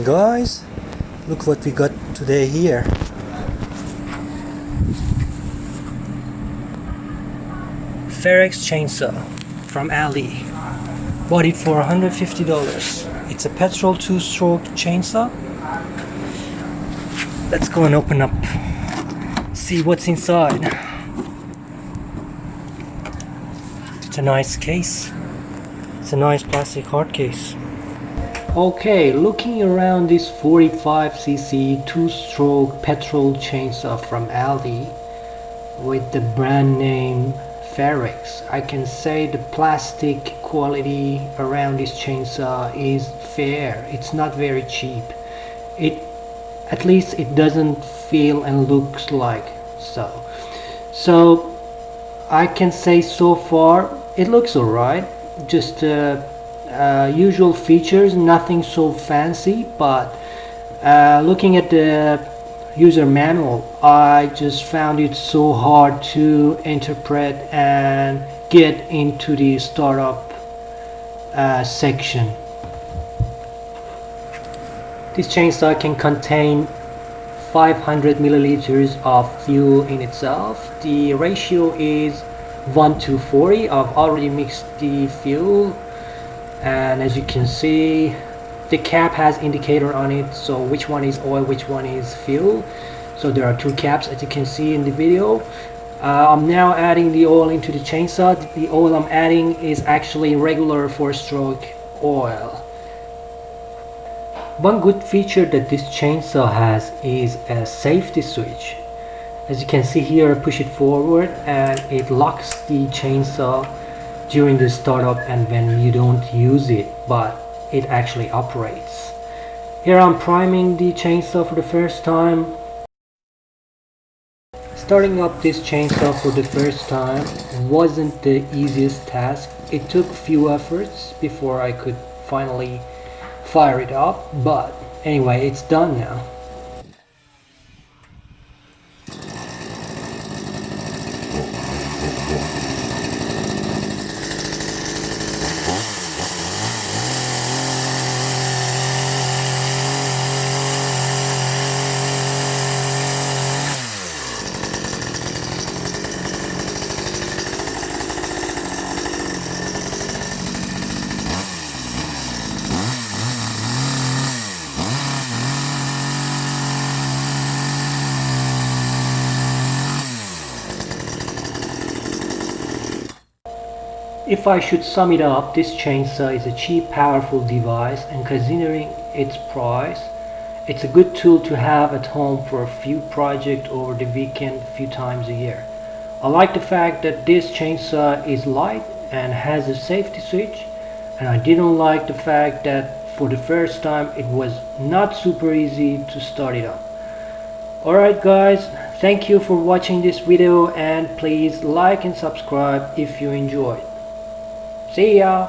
morning, guys. Look what we got today here. Ferrex chainsaw from Aldi. Bought it for $150. It's a petrol 2-stroke chainsaw. Let's go and open up, see what's inside. It's a nice case. It's a nice plastic hard case. Okay, looking around this 45cc 2-stroke petrol chainsaw from Aldi with the brand name Ferrex, I can say the plastic quality around this chainsaw is fair. It's not very cheap. At least it doesn't feel and looks like so. So I can say so far it looks alright. Just usual features, nothing so fancy, but looking at the user manual, I just found it so hard to interpret and get into the startup section. This chainsaw can contain 500 milliliters of fuel in itself. The ratio is 1:40. I've already mixed the fuel, and as you can see, the cap has indicator on it, so which one is oil, which one is fuel. So there are two caps, as you can see in the video. I'm now adding the oil into the chainsaw. The oil I'm adding is actually regular 4-stroke oil. One good feature that this chainsaw has is a safety switch. As you can see here, I push it forward and it locks the chainsaw during the startup and when you don't use it, but it actually operates. Here I'm priming the chainsaw for the first time. Starting up this chainsaw for the first time wasn't the easiest task. It took a few efforts before I could finally fire it up, but anyway, it's done now. If I should sum it up, this chainsaw is a cheap, powerful device, and considering its price, it's a good tool to have at home for a few projects over the weekend a few times a year. I like the fact that this chainsaw is light and has a safety switch, and I didn't like the fact that for the first time it was not super easy to start it up. Alright guys, thank you for watching this video, and please like and subscribe if you enjoyed. See ya!